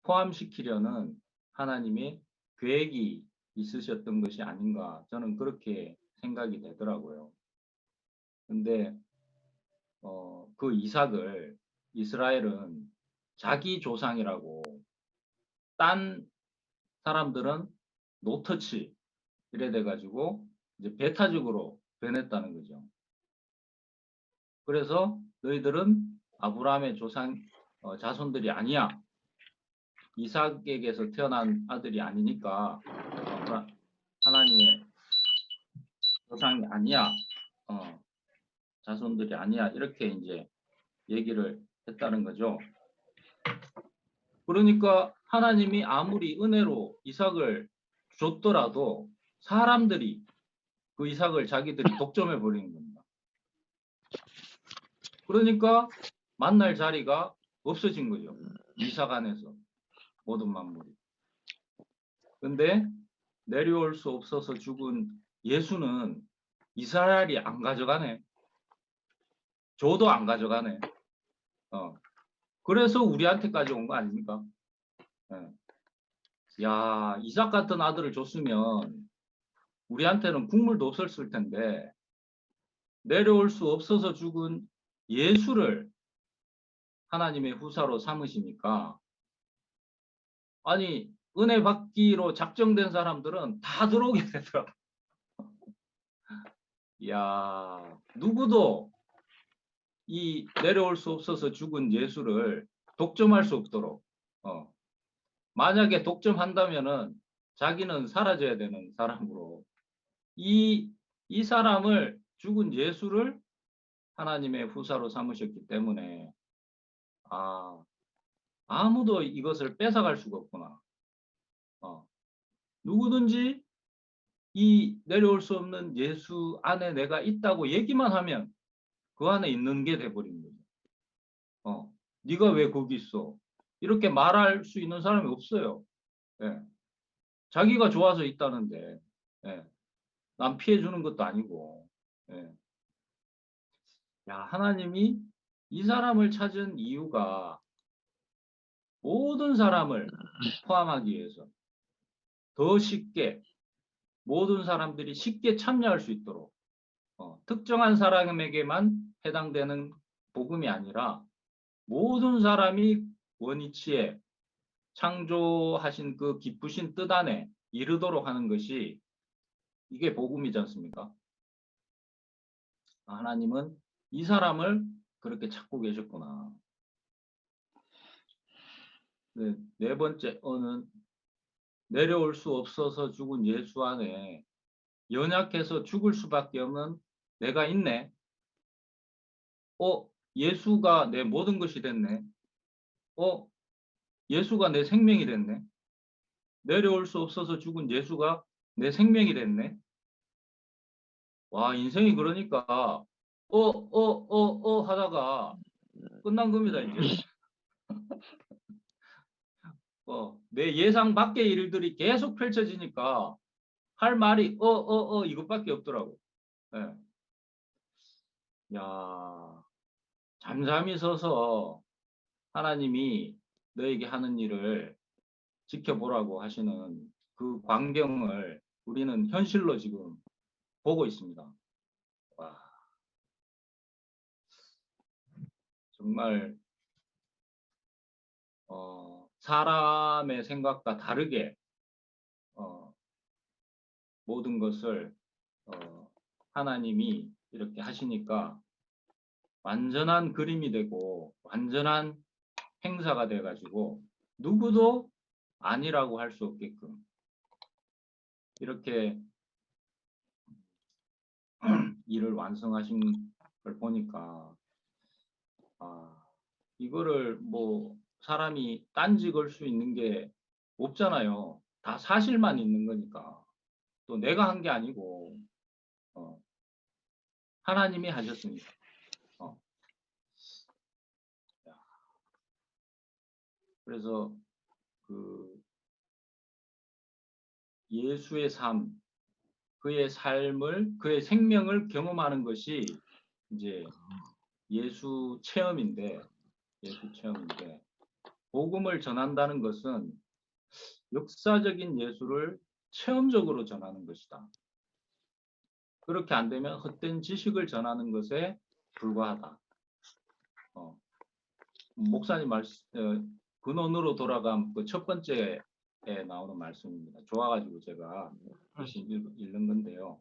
포함시키려는 하나님의 계획이 있으셨던 것이 아닌가, 저는 그렇게 생각이 되더라고요. 근데 그 이삭을 이스라엘은 자기 조상이라고, 딴 사람들은 노터치 이래 돼가지고 이제 배타적으로 변했다는 거죠. 그래서 너희들은 아브라함의 조상 자손들이 아니야. 이삭에게서 태어난 아들이 아니니까 하나님의 조상이 아니야. 자손들이 아니야. 이렇게 이제 얘기를 했다는 거죠. 그러니까 하나님이 아무리 은혜로 이삭을 줬더라도 사람들이 그 이삭을 자기들이 독점해 버리는 겁니다. 그러니까 만날 자리가 없어진 거죠. 이삭 안에서 모든 만물이. 근데 내려올 수 없어서 죽은 예수는 이스라엘이 안 가져가네. 저도 안 가져가네. 그래서 우리한테까지 온 거 아닙니까? 야, 이삭 같은 아들을 줬으면 우리한테는 국물도 없었을 텐데, 내려올 수 없어서 죽은 예수를 하나님의 후사로 삼으시니까, 아니 은혜 받기로 작정된 사람들은 다 들어오게 되더라. 야, 누구도 이 내려올 수 없어서 죽은 예수를 독점할 수 없도록, 만약에 독점한다면은 자기는 사라져야 되는 사람으로, 이 사람을, 죽은 예수를 하나님의 후사로 삼으셨기 때문에 아무도 이것을 뺏어갈 수가 없구나. 누구든지 이 내려올 수 없는 예수 안에 내가 있다고 얘기만 하면 그 안에 있는 게 돼버린 거죠. 네가 왜 거기 있어? 이렇게 말할 수 있는 사람이 없어요. 예. 자기가 좋아서 있다는데, 예. 남 피해 주는 것도 아니고. 예. 야, 하나님이 이 사람을 찾은 이유가 모든 사람을 포함하기 위해서, 더 쉽게 모든 사람들이 쉽게 참여할 수 있도록, 특정한 사람에게만 해당되는 복음이 아니라 모든 사람이 원위치에 창조하신 그 기쁘신 뜻 안에 이르도록 하는 것이, 이게 복음이지 않습니까? 하나님은 이 사람을 그렇게 찾고 계셨구나. 네 번째 어는 내려올 수 없어서 죽은 예수 안에 연약해서 죽을 수밖에 없는 내가 있네. 예수가 내 모든 것이 됐네. 예수가 내 생명이 됐네. 내려올 수 없어서 죽은 예수가 내 생명이 됐네. 와, 인생이 그러니까 하다가 끝난 겁니다, 이제. 내 예상 밖의 일들이 계속 펼쳐지니까 할 말이 이것밖에 없더라고. 예. 야, 잠잠히 서서 하나님이 너에게 하는 일을 지켜보라고 하시는 그 광경을 우리는 현실로 지금 보고 있습니다. 와, 정말 사람의 생각과 다르게 모든 것을 하나님이 이렇게 하시니까 완전한 그림이 되고 완전한 행사가 돼가지고 누구도 아니라고 할 수 없게끔 이렇게 일을 완성하신 걸 보니까 이거를 뭐 사람이 딴지 걸 수 있는 게 없잖아요. 다 사실만 있는 거니까. 또 내가 한 게 아니고 하나님이 하셨으니까. 그래서 그 예수의 삶, 그의 삶을, 그의 생명을 경험하는 것이 이제 예수 체험인데 복음을 전한다는 것은 역사적인 예수를 체험적으로 전하는 것이다. 그렇게 안 되면 헛된 지식을 전하는 것에 불과하다. 목사님 근원으로 돌아간 그 첫 번째에 나오는 말씀입니다. 좋아가지고 제가 대신 읽는 건데요.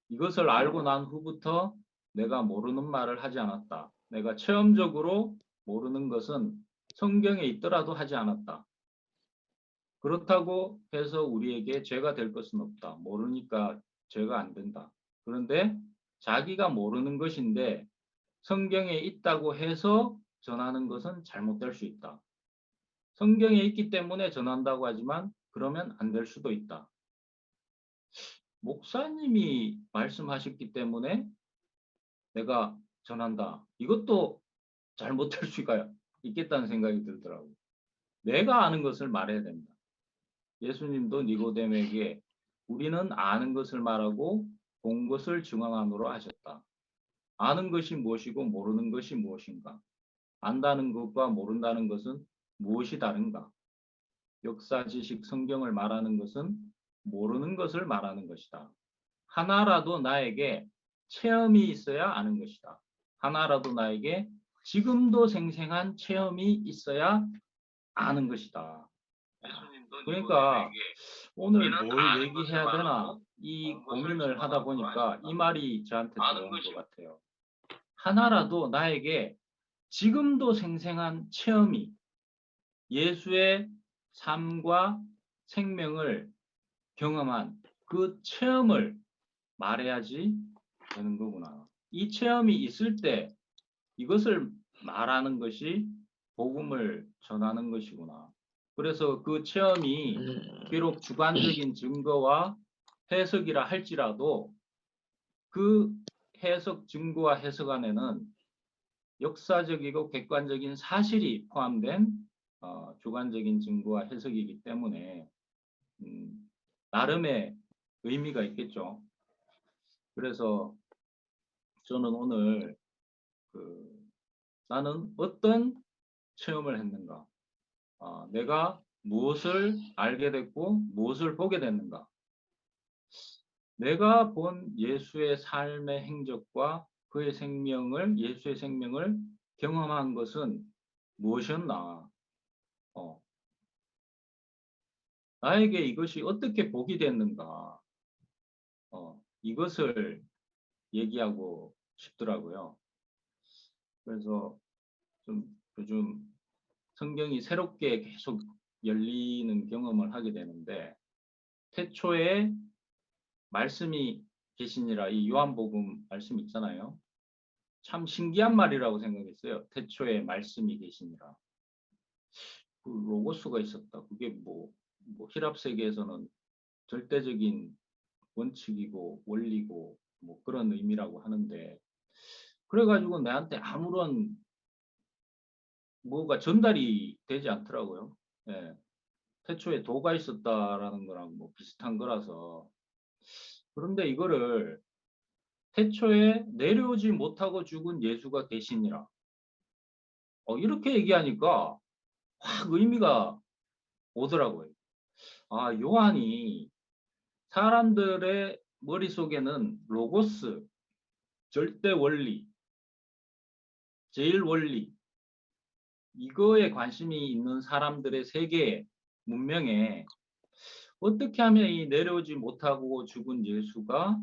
이것을 알고 난 후부터 내가 모르는 말을 하지 않았다. 내가 체험적으로 모르는 것은 성경에 있더라도 하지 않았다. 그렇다고 해서 우리에게 죄가 될 것은 없다. 모르니까 죄가 안 된다. 그런데 자기가 모르는 것인데 성경에 있다고 해서 전하는 것은 잘못될 수 있다. 성경에 있기 때문에 전한다고 하지만 그러면 안 될 수도 있다. 목사님이 말씀하셨기 때문에 내가 전한다. 이것도 잘못될 수가 있겠다는 생각이 들더라고요. 내가 아는 것을 말해야 된다. 예수님도 니고데모에게 우리는 아는 것을 말하고 본 것을 증언하노라 하셨다. 아는 것이 무엇이고 모르는 것이 무엇인가? 안다는 것과 모른다는 것은 무엇이 다른가? 역사 지식 성경을 말하는 것은 모르는 것을 말하는 것이다. 하나라도 나에게 체험이 있어야 아는 것이다. 하나라도 나에게 지금도 생생한 체험이 있어야 아는 것이다. 그러니까 오늘 뭘 얘기해야 되나 이 고민을 하다 보니까 이 말이 저한테 들어온 것 같아요. 하나라도 나에게 지금도 생생한 체험이 예수의 삶과 생명을 경험한 그 체험을 말해야지 되는 거구나. 이 체험이 있을 때 이것을 말하는 것이 복음을 전하는 것이구나. 그래서 그 체험이 비록 주관적인 증거와 해석이라 할지라도 그 해석, 증거와 해석 안에는 역사적이고 객관적인 사실이 포함된 주관적인 증거와 해석이기 때문에 나름의 의미가 있겠죠. 그래서 저는 오늘 나는 어떤 체험을 했는가, 내가 무엇을 알게 됐고 무엇을 보게 됐는가, 내가 본 예수의 삶의 행적과 그의 생명을, 예수의 생명을 경험한 것은 무엇이었나, 나에게 이것이 어떻게 복이 됐는가, 이것을 얘기하고 싶더라고요. 그래서 좀 요즘 성경이 새롭게 계속 열리는 경험을 하게 되는데, 태초에 말씀이 계시니라, 이 요한복음 말씀 있잖아요. 참 신기한 말이라고 생각했어요. 태초에 말씀이 계시니라. 그 로고스가 있었다. 그게 뭐 히랍 세계에서는 절대적인 원칙이고 원리고 뭐 그런 의미라고 하는데, 그래가지고 나한테 아무런 뭐가 전달이 되지 않더라고요. 예. 태초에 도가 있었다라는 거랑 뭐 비슷한 거라서. 그런데 이거를 태초에 내려오지 못하고 죽은 예수가 계시니라, 이렇게 얘기하니까 확 의미가 오더라고요. 아, 요한이 사람들의 머릿속에는 로고스, 절대 원리, 제일 원리, 이거에 관심이 있는 사람들의 세계 문명에 어떻게 하면 이 내려오지 못하고 죽은 예수가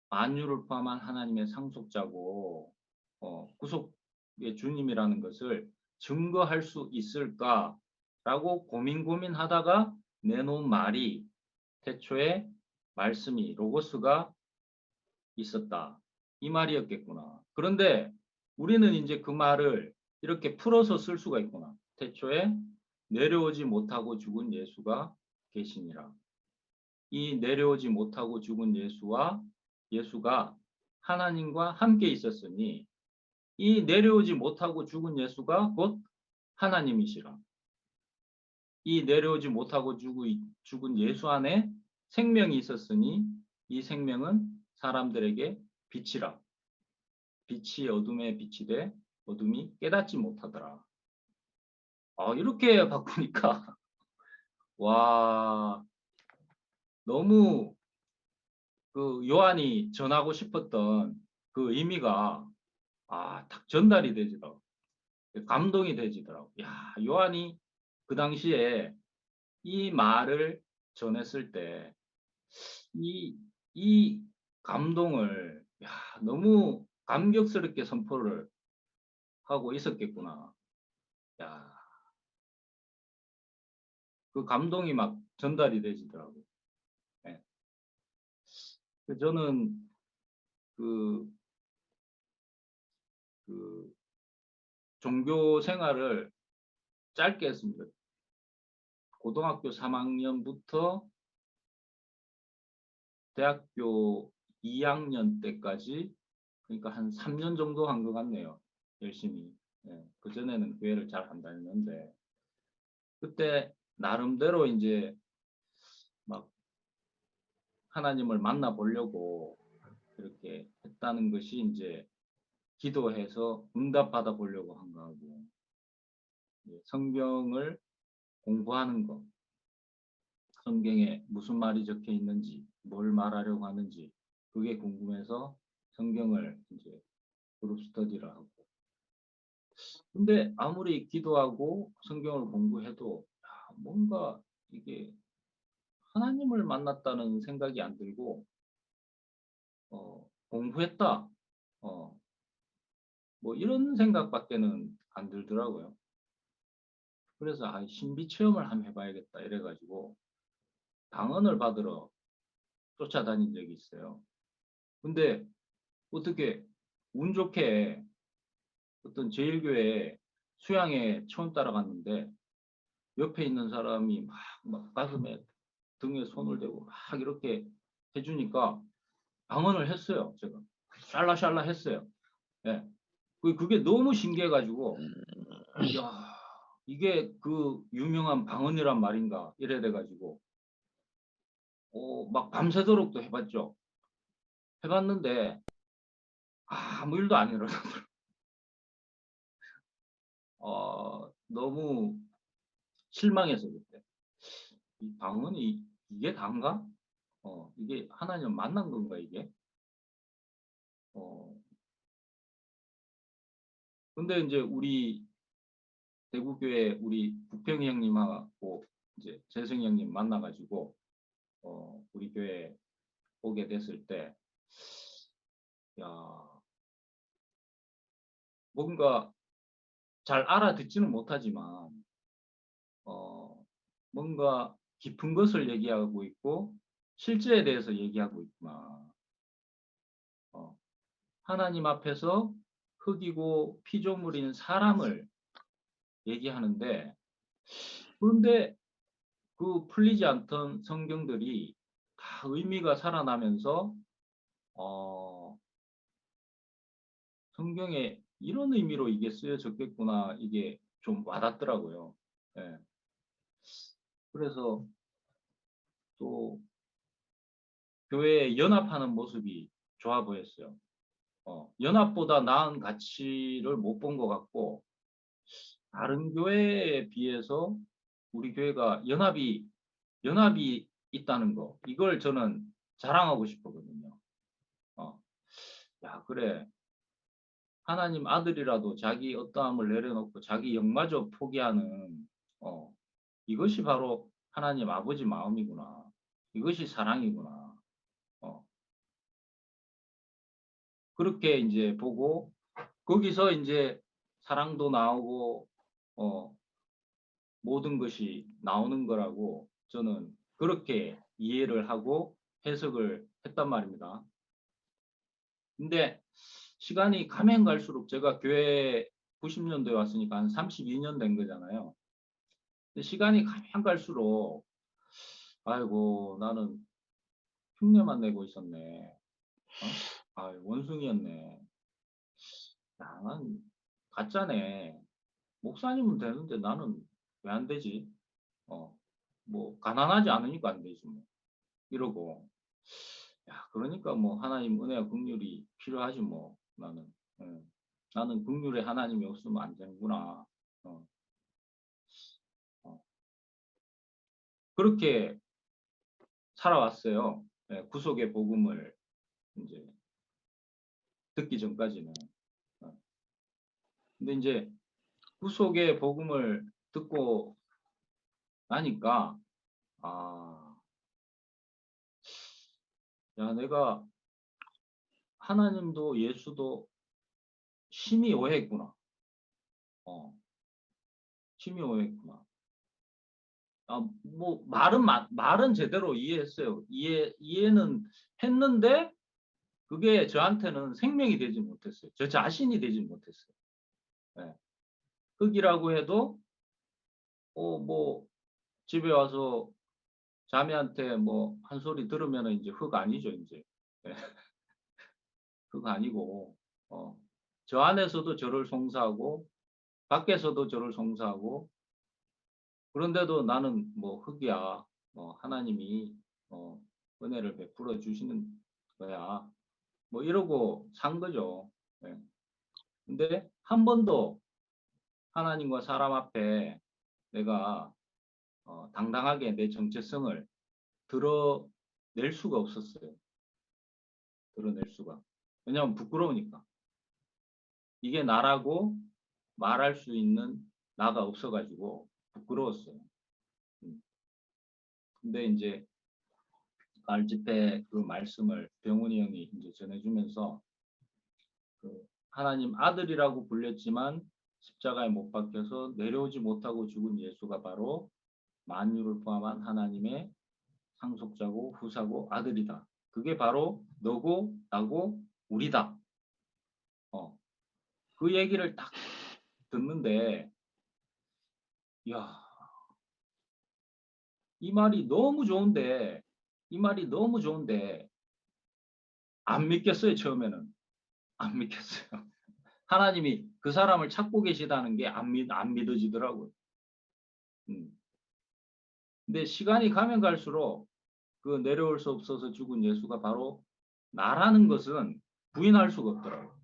만유를 포함한 하나님의 상속자고 구속의 주님이라는 것을 증거할 수 있을까라고 고민하다가 내놓은 말이 태초에 말씀이 로고스가 있었다, 이 말이었겠구나. 그런데 우리는 이제 그 말을 이렇게 풀어서 쓸 수가 있구나. 태초에 내려오지 못하고 죽은 예수가 계시니라. 이 내려오지 못하고 죽은 예수가 하나님과 함께 있었으니 이 내려오지 못하고 죽은 예수가 곧 하나님이시라. 이 내려오지 못하고 죽은 예수 안에 생명이 있었으니 이 생명은 사람들에게 빛이라. 빛이 어둠에 빛이 돼 어둠이 깨닫지 못하더라. 이렇게 바꾸니까 와, 너무 그 요한이 전하고 싶었던 그 의미가 딱 전달이 되지더라고. 감동이 되지더라고. 야, 요한이 그 당시에 이 말을 전했을 때 이, 이 감동을 너무 감격스럽게 선포를 하고 있었겠구나. 야, 그 감동이 막 전달이 되지더라고. 예. 저는 그, 그 종교 생활을 짧게 했습니다. 고등학교 3학년부터 대학교 2학년 때까지, 그러니까 한 3년 정도 한 것 같네요. 열심히. 예. 그전에는 교회를 잘 안 다녔는데, 그때 나름대로 이제 막 하나님을 만나보려고 그렇게 했다는 것이 이제 기도해서 응답받아 보려고 한 거하고, 성경을 공부하는 것, 성경에 무슨 말이 적혀 있는지, 뭘 말하려고 하는지, 그게 궁금해서 성경을 이제 그룹 스터디를 하고. 근데 아무리 기도하고 성경을 공부해도 뭔가 이게 하나님을 만났다는 생각이 안 들고, 공부했다, 어, 뭐 이런 생각밖에는 안 들더라고요. 그래서 신비 체험을 한번 해봐야겠다 이래가지고 방언을 받으러 쫓아다닌 적이 있어요. 근데 어떻게 운 좋게 어떤 제일교회 수양회 처음 따라갔는데 옆에 있는 사람이 막 가슴에 등에 손을 대고 막 이렇게 해주니까 방언을 했어요. 제가 샬라샬라 했어요. 예. 그게 너무 신기해가지고 야, 이게 그 유명한 방언이란 말인가 이래 돼가지고 막 밤새도록도 해봤죠. 해봤는데 아무 일도 안 일어나더라고요. 너무 실망해서 그때 이 방언이 이게 단가? 이게 하나님 만난 건가 이게? 어, 근데 이제 우리 대구교회 우리 국평이 형님하고 이제 재승이 형님 만나가지고 우리 교회 오게 됐을 때, 야, 뭔가 잘 알아듣지는 못하지만, 뭔가 깊은 것을 얘기하고 있고, 실제에 대해서 얘기하고 있구나. 어, 하나님 앞에서 흙이고 피조물인 사람을 얘기하는데, 그런데 그 풀리지 않던 성경들이 다 의미가 살아나면서, 어, 성경에 이런 의미로 이게 쓰여졌겠구나, 이게 좀 와닿더라고요. 예. 그래서 또 교회에 연합하는 모습이 좋아 보였어요. 연합보다 나은 가치를 못 본 것 같고, 다른 교회에 비해서 우리 교회가 연합이 있다는 거, 이걸 저는 자랑하고 싶거든요. 어, 야, 그래. 하나님 아들이라도 자기 어떠함을 내려놓고 자기 영마저 포기하는, 어, 이것이 바로 하나님 아버지 마음이구나. 이것이 사랑이구나. 어, 그렇게 이제 보고 거기서 이제 사랑도 나오고 어, 모든 것이 나오는 거라고 저는 그렇게 이해를 하고 해석을 했단 말입니다. 근데 시간이 가면 갈수록 제가 교회 90년도에 왔으니까 한 32년 된 거잖아요. 근데 시간이 가면 갈수록 아이고 나는 흉내만 내고 있었네. 원숭이였네. 야, 난 가짜네. 목사님은 되는데 나는 왜 안 되지? 어, 뭐 가난하지 않으니까 안 되지 뭐. 이러고 야 그러니까 뭐 하나님 은혜와 긍휼이 필요하지 뭐 나는. 예. 나는 긍휼의 하나님이 없으면 안 되는구나. 어, 어. 그렇게 살아왔어요. 예, 구속의 복음을 이제 듣기 전까지는. 어. 근데 이제 구속의 복음을 듣고 나니까 아, 야, 내가 하나님도 예수도 심히 오해했구나. 어, 심히 오해했구나. 아, 뭐 말은 제대로 이해했어요. 이해는 했는데 그게 저한테는 생명이 되지 못했어요. 저 자신이 되지 못했어요. 예. 흙이라고 해도 뭐 집에 와서 자매한테 뭐 한 소리 들으면 이제 흙 아니죠, 이제. 예. 흙 아니고 저 안에서도 저를 송사하고 밖에서도 저를 송사하고 그런데도 나는 뭐 흙이야. 하나님이 은혜를 베풀어 주시는 거야. 뭐 이러고 산 거죠. 예. 근데 한 번도 하나님과 사람 앞에 내가 당당하게 내 정체성을 드러낼 수가 없었어요. 드러낼 수가. 왜냐하면 부끄러우니까. 이게 나라고 말할 수 있는 나가 없어가지고 부끄러웠어요. 근데 이제 가을집회 그 말씀을 병훈이 형이 이제 전해주면서 그 하나님 아들이라고 불렸지만 십자가에 못 박혀서 내려오지 못하고 죽은 예수가 바로 만유를 포함한 하나님의 상속자고 후사고 아들이다. 그게 바로 너고 나고 우리다. 그 얘기를 딱 듣는데 야, 이 말이 너무 좋은데 이 말이 너무 좋은데 안 믿겠어요. 처음에는 안 믿겠어요. 하나님이 그 사람을 찾고 계시다는 게 안 믿어지더라고요. 근데 시간이 가면 갈수록 그 내려올 수 없어서 죽은 예수가 바로 나라는 것은 부인할 수가 없더라고요.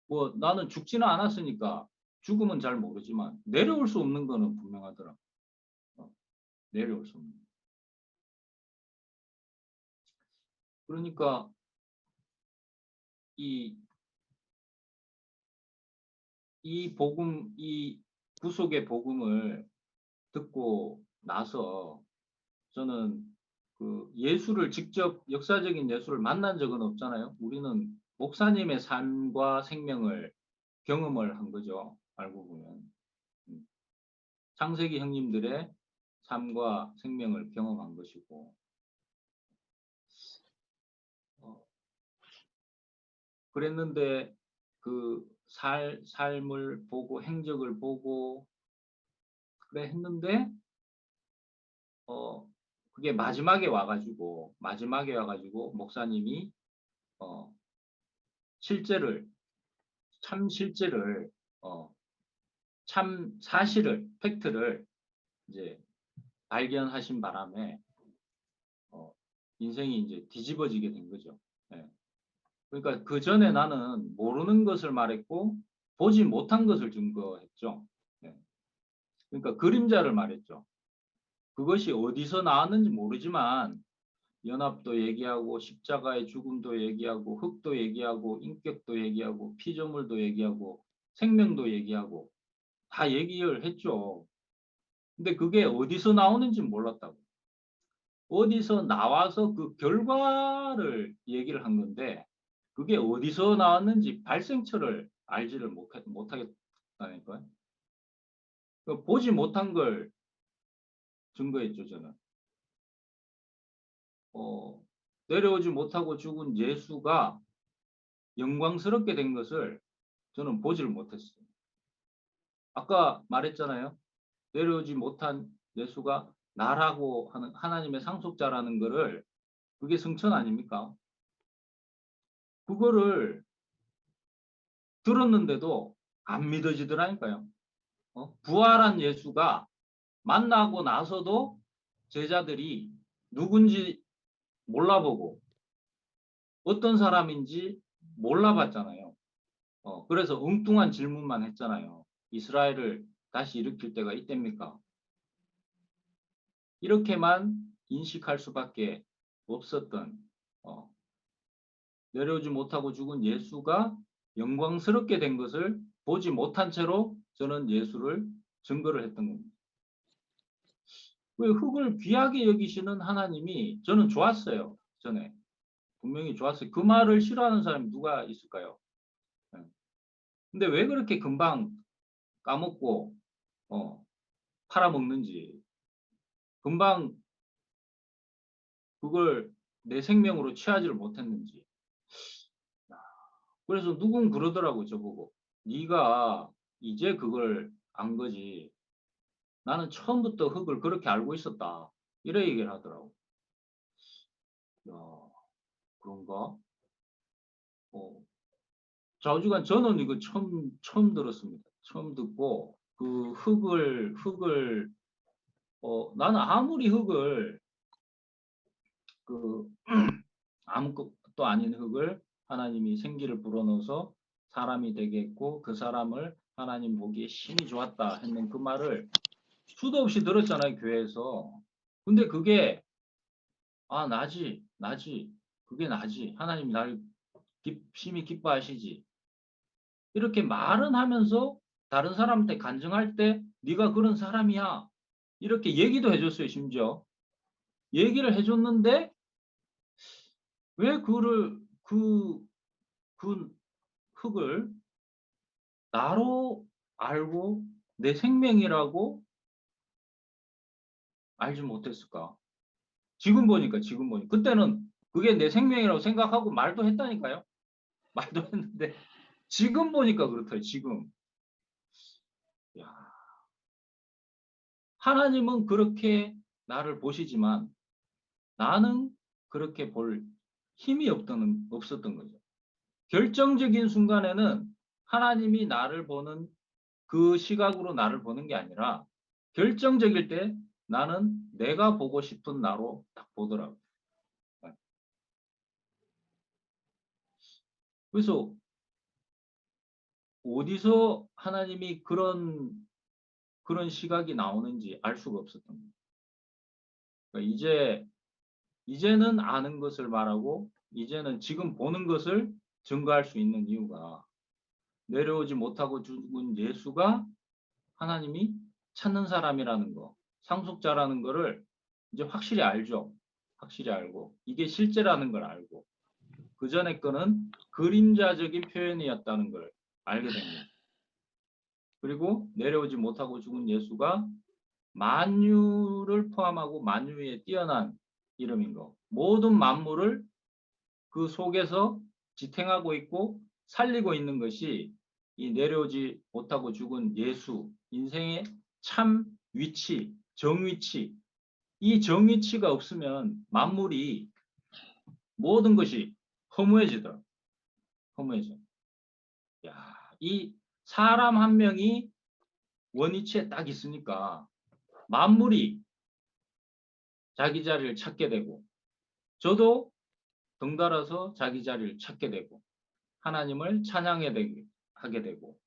뭐 나는 죽지는 않았으니까 죽음은 잘 모르지만 내려올 수 없는 거는 분명하더라고요. 내려올 수 없는. 그러니까 이 복음, 이 구속의 복음을 듣고 나서 저는 그 예수를 직접 역사적인 예수를 만난 적은 없잖아요. 우리는 목사님의 삶과 생명을 경험을 한 거죠. 알고 보면. 창세기 형님들의 삶과 생명을 경험한 것이고 그랬는데 그 삶을 보고 행적을 보고 그래 했는데 그게 마지막에 와가지고 목사님이 어, 실제를 참 실제를 참 사실을 팩트를 이제 발견하신 바람에 인생이 이제 뒤집어지게 된 거죠. 네. 그러니까 그 전에 나는 모르는 것을 말했고 보지 못한 것을 증거했죠. 네. 그러니까 그림자를 말했죠. 그것이 어디서 나왔는지 모르지만 연합도 얘기하고 십자가의 죽음도 얘기하고 흙도 얘기하고 인격도 얘기하고 피조물도 얘기하고 생명도 얘기하고 다 얘기를 했죠. 근데 그게 어디서 나오는지 몰랐다고. 어디서 나와서 그 결과를 얘기를 한 건데 그게 어디서 나왔는지 발생처를 알지를 못하겠다니까요. 보지 못한 걸 증거했죠, 저는. 내려오지 못하고 죽은 예수가 영광스럽게 된 것을 저는 보지를 못했어요. 아까 말했잖아요. 내려오지 못한 예수가 나라고 하는 하나님의 상속자라는 거를 그게 승천 아닙니까? 그거를 들었는데도 안 믿어지더라니까요. 부활한 예수가 만나고 나서도 제자들이 누군지 몰라보고 어떤 사람인지 몰라봤잖아요. 그래서 엉뚱한 질문만 했잖아요. 이스라엘을 다시 일으킬 때가 이때입니까? 이렇게만 인식할 수밖에 없었던 어, 내려오지 못하고 죽은 예수가 영광스럽게 된 것을 보지 못한 채로 저는 예수를 증거를 했던 겁니다. 왜 흙을 귀하게 여기시는 하나님이 저는 좋았어요. 전에 분명히 좋았어요. 그 말을 싫어하는 사람이 누가 있을까요? 네. 근데 왜 그렇게 금방 까먹고 팔아먹는지, 금방 그걸 내 생명으로 취하지를 못했는지. 그래서 누군 그러더라고 저보고. 네가 이제 그걸 안 거지. 나는 처음부터 흙을 그렇게 알고 있었다. 이래 얘기를 하더라고. 야, 그런가? 어, 좌우지간 저는 이거 처음 들었습니다. 처음 듣고 그 흙을 나는 아무리 흙을 그 아무것도 아닌 흙을 하나님이 생기를 불어넣어서 사람이 되게 했고 그 사람을 하나님 보기에 심히 좋았다 했는 그 말을 수도 없이 들었잖아요, 교회에서. 근데 그게 나지. 그게 나지. 하나님 날 심히 기뻐하시지. 이렇게 말은 하면서 다른 사람한테 간증할 때 네가 그런 사람이야. 이렇게 얘기도 해줬어요, 심지어. 얘기를 해줬는데 왜 그 흙을 나로 알고 내 생명이라고 알지 못했을까? 지금 보니까. 그때는 그게 내 생명이라고 생각하고 말도 했다니까요. 말도 했는데 지금 보니까 그렇더라고요. 지금. 야, 하나님은 그렇게 나를 보시지만 나는 그렇게 볼 힘이 없었던 거죠. 결정적인 순간에는 하나님이 나를 보는 그 시각으로 나를 보는 게 아니라 결정적일 때 나는 내가 보고 싶은 나로 딱 보더라고요. 그래서 어디서 하나님이 그런 시각이 나오는지 알 수가 없었던 거예요. 그러니까 이제는 아는 것을 말하고 이제는 지금 보는 것을 증거할 수 있는 이유가 내려오지 못하고 죽은 예수가 하나님이 찾는 사람이라는 거, 상속자라는 거를 이제 확실히 알죠. 확실히 알고 이게 실제라는 걸 알고 그 전에 거는 그림자적인 표현이었다는 걸 알게 됩니다. 그리고 내려오지 못하고 죽은 예수가 만유를 포함하고 만유에 뛰어난 이름인 거. 모든 만물을 그 속에서 지탱하고 있고 살리고 있는 것이 이 내려오지 못하고 죽은 예수, 인생의 참 위치, 정위치. 이 정위치가 없으면 만물이 모든 것이 허무해지더라. 허무해져. 야, 이 사람 한 명이 원위치에 딱 있으니까 만물이 자기 자리를 찾게 되고 저도 덩달아서 자기 자리를 찾게 되고 하나님을 하게 되고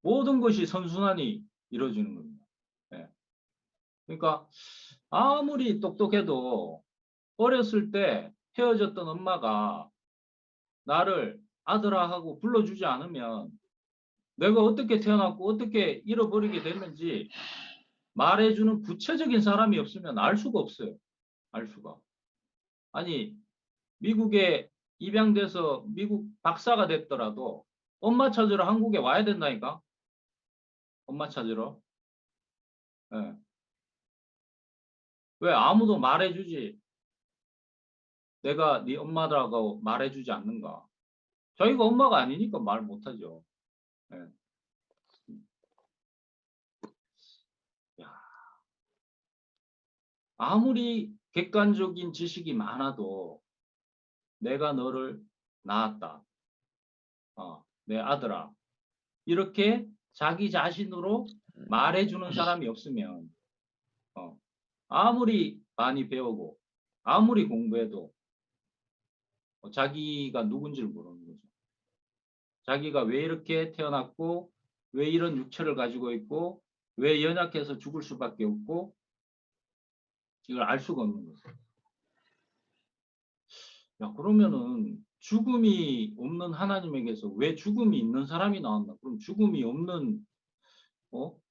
모든 것이 선순환이 이루어지는 겁니다. 예. 그러니까 아무리 똑똑해도 어렸을 때 헤어졌던 엄마가 나를 아들아 하고 불러주지 않으면 내가 어떻게 태어났고 어떻게 잃어버리게 됐는지 말해주는 구체적인 사람이 없으면 알 수가 없어요. 알 수가. 아니 미국에 입양돼서 미국 박사가 됐더라도 엄마 찾으러 한국에 와야 된다니까. 엄마 찾으러. 예. 왜 아무도 말해주지 내가 네 엄마라고 말해주지 않는가. 저희가 엄마가 아니니까 말 못하죠. 예. 야, 아무리 객관적인 지식이 많아도 내가 너를 낳았다. 내 아들아. 이렇게 자기 자신으로 말해주는 사람이 없으면 아무리 많이 배우고 아무리 공부해도 자기가 누군지를 모르는 거죠. 자기가 왜 이렇게 태어났고 왜 이런 육체를 가지고 있고 왜 연약해서 죽을 수밖에 없고 이걸 알 수가 없는 거죠. 야, 그러면은 죽음이 없는 하나님에게서 왜 죽음이 있는 사람이 나왔나? 그럼 죽음이 없는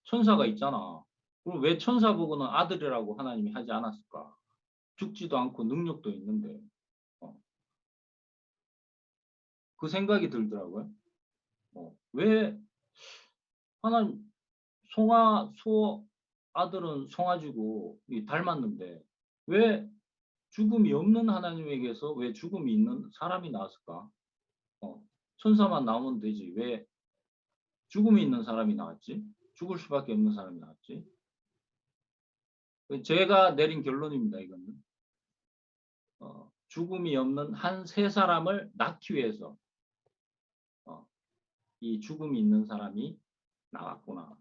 천사가 있잖아. 그럼 왜 천사 보고는 아들이라고 하나님이 하지 않았을까? 죽지도 않고 능력도 있는데. 그 생각이 들더라고요. 왜 하나님 소 아들은 송아지고 닮았는데 왜 죽음이 없는 하나님에게서 왜 죽음이 있는 사람이 나왔을까? 천사만 나오면 되지. 왜 죽음이 있는 사람이 나왔지? 죽을 수밖에 없는 사람이 나왔지? 제가 내린 결론입니다. 이거는 죽음이 없는 한 세 사람을 낳기 위해서 이 죽음이 있는 사람이 나왔구나.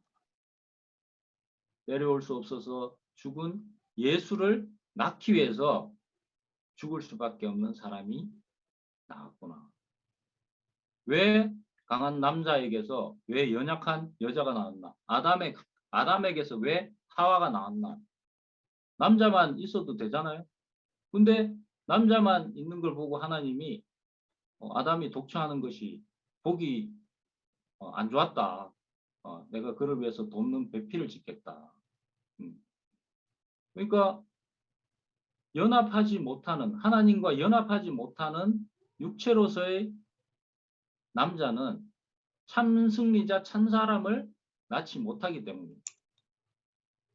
내려올 수 없어서 죽은 예수를 낳기 위해서 죽을 수밖에 없는 사람이 나왔구나. 왜 강한 남자에게서 왜 연약한 여자가 나왔나? 아담에게서 왜 하와가 나왔나? 남자만 있어도 되잖아요. 근데 남자만 있는 걸 보고 하나님이 아담이 독처하는 것이 보기 안 좋았다. 내가 그를 위해서 돕는 배필을 짓겠다. 그러니까 연합하지 못하는 하나님과 연합하지 못하는 육체로서의 남자는 참 승리자 참 사람을 낳지 못하기 때문입니다.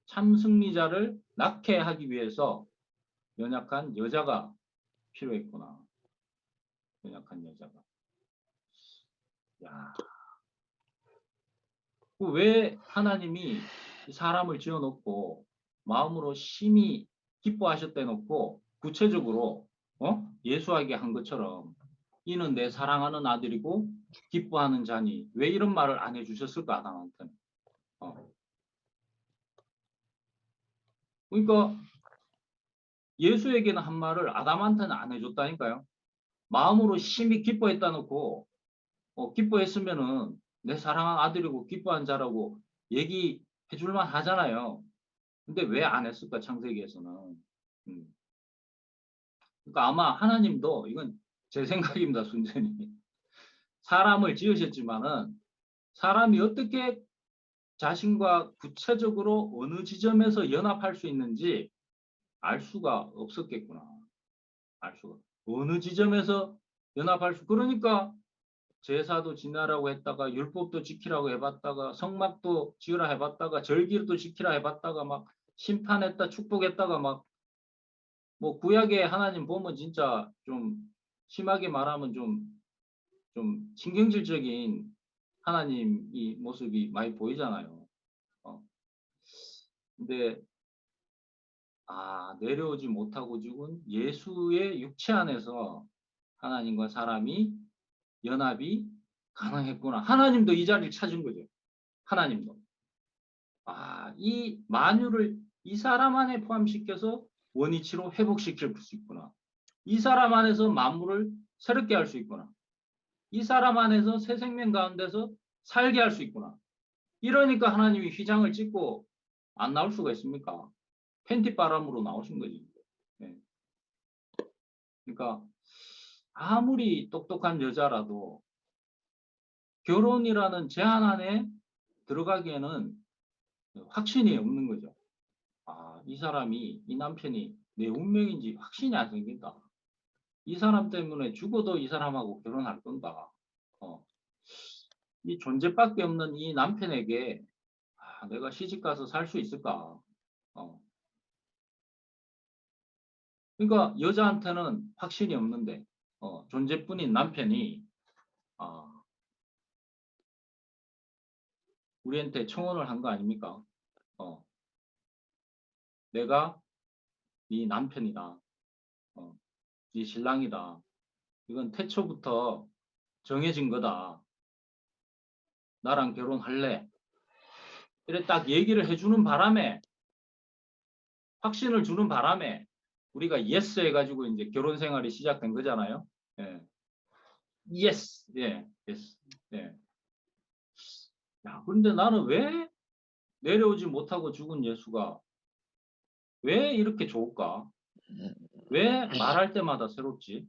참 승리자를 낳게 하기 위해서 연약한 여자가 필요했구나. 연약한 여자가. 야, 왜 하나님이 사람을 지어놓고 마음으로 심히 기뻐하셨다 놓고 구체적으로 예수하게 한 것처럼 이는 내 사랑하는 아들이고 기뻐하는 자니 왜 이런 말을 안 해주셨을까 아담한테는. 그러니까 예수에게는 한 말을 아담한테는 안 해줬다니까요. 마음으로 심히 기뻐했다 놓고 기뻐했으면은 내 사랑하는 아들이고 기뻐한 자라고 얘기해 줄만 하잖아요. 근데 왜 안 했을까 창세기에서는. 그러니까 아마 하나님도 이건 제 생각입니다. 순전히. 사람을 지으셨지만은 사람이 어떻게 자신과 구체적으로 어느 지점에서 연합할 수 있는지 알 수가 없었겠구나. 알 수가. 어느 지점에서 연합할 수. 그러니까 제사도 지내라고 했다가 율법도 지키라고 해봤다가 성막도 지으라 해봤다가 절기도 지키라 해봤다가 막 심판했다 축복했다가 막 뭐 구약에 하나님 보면 진짜 좀 심하게 말하면 좀 신경질적인 하나님이 모습이 많이 보이잖아요. 근데 내려오지 못하고 죽은 예수의 육체 안에서 하나님과 사람이 연합이 가능했구나. 하나님도 이 자리를 찾은 거죠. 하나님도. 이 만유를 이 사람 안에 포함시켜서 원위치로 회복시킬 수 있구나. 이 사람 안에서 만물을 새롭게 할 수 있구나. 이 사람 안에서 새 생명 가운데서 살게 할 수 있구나. 이러니까 하나님이 휘장을 찍고 안 나올 수가 있습니까? 팬티 바람으로 나오신 거지. 네. 그러니까 아무리 똑똑한 여자라도 결혼이라는 제한 안에 들어가기에는 확신이 없는 거죠. 이 사람이, 이 남편이 내 운명인지 확신이 안 생긴다. 이 사람 때문에 죽어도 이 사람하고 결혼할 건가. 이 존재밖에 없는 이 남편에게 내가 시집가서 살 수 있을까. 그러니까 여자한테는 확신이 없는데 존재뿐인 남편이 우리한테 청혼을 한 거 아닙니까? 내가 네 남편이다. 네 신랑이다. 이건 태초부터 정해진 거다. 나랑 결혼할래. 이래 딱 얘기를 해주는 바람에 확신을 주는 바람에 우리가 예스 해가지고 이제 결혼 생활이 시작된 거잖아요. 예. 예스. 예. 예스. 예. 야, 그런데 나는 왜 내려오지 못하고 죽은 예수가 왜 이렇게 좋을까? 왜 말할 때마다 새롭지?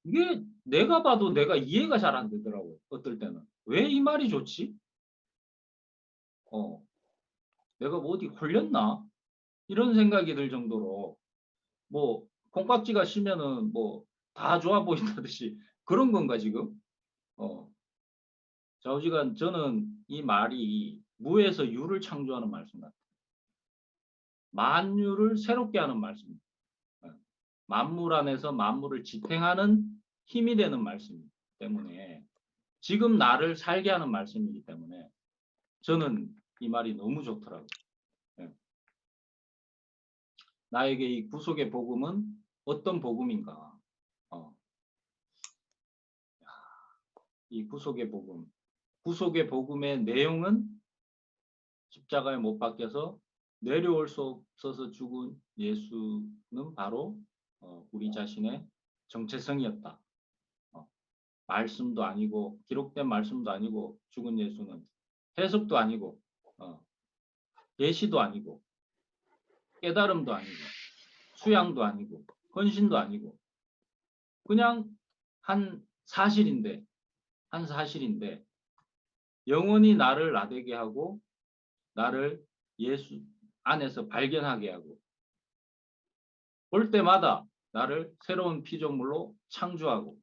이게 내가 봐도 내가 이해가 잘 안 되더라고요. 어떨 때는. 왜 이 말이 좋지? 어, 내가 뭐 어디 홀렸나? 이런 생각이 들 정도로 뭐 콩깍지가 쉬면은 뭐 다 좋아 보인다듯이 그런 건가 지금? 어, 좌우지간 저는 이 말이 무에서 유를 창조하는 말씀 같아요. 만유를 새롭게 하는 말씀입니다. 어, 만물 안에서 만물을 지탱하는 힘이 되는 말씀이기 때문에 지금 나를 살게 하는 말씀이기 때문에 저는 이 말이 너무 좋더라고요. 예. 나에게 이 구속의 복음은 어떤 복음인가? 어, 이 구속의 복음. 구속의 복음의 내용은 십자가에 못 박혀서 내려올 수 없어서 죽은 예수는 바로 우리 자신의 정체성이었다. 어, 말씀도 아니고 기록된 말씀도 아니고 죽은 예수는 해석도 아니고 계시도 아니고 깨달음도 아니고 수양도 아니고 헌신도 아니고 그냥 한 사실인데 영원히 나를 나되게 하고 나를 예수 안에서 발견하게 하고 볼 때마다 나를 새로운 피조물로 창조하고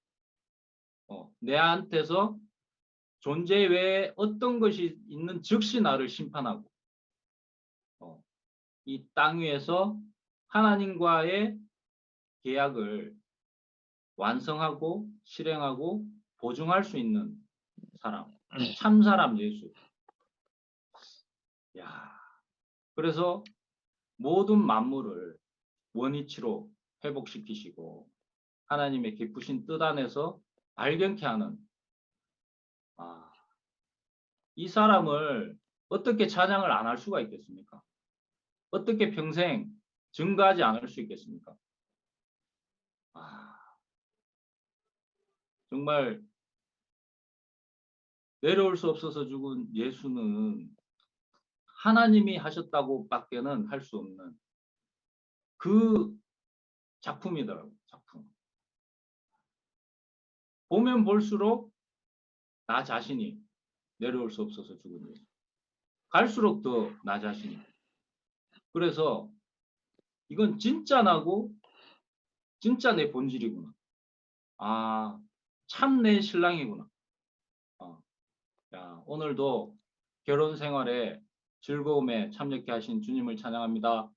내한테서 존재 외에 어떤 것이 있는 즉시 나를 심판하고 이 땅 위에서 하나님과의 계약을 완성하고 실행하고 보증할 수 있는 사람, 참사람 예수. 야, 그래서 모든 만물을 원위치로 회복시키시고 하나님의 기쁘신 뜻 안에서 발견케 하는 이 사람을 어떻게 찬양을 안 할 수가 있겠습니까? 어떻게 평생 증거하지 않을 수 있겠습니까? 정말 내려올 수 없어서 죽은 예수는 하나님이 하셨다고 밖에는 할 수 없는 그 작품이더라고요. 작품. 보면 볼수록 나 자신이 내려올 수 없어서 죽은 예수. 갈수록 더 나 자신이. 그래서 이건 진짜 나고 진짜 내 본질이구나. 참 내 신랑이구나. 야, 오늘도 결혼 생활에 즐거움에 참여케 하신 주님을 찬양합니다.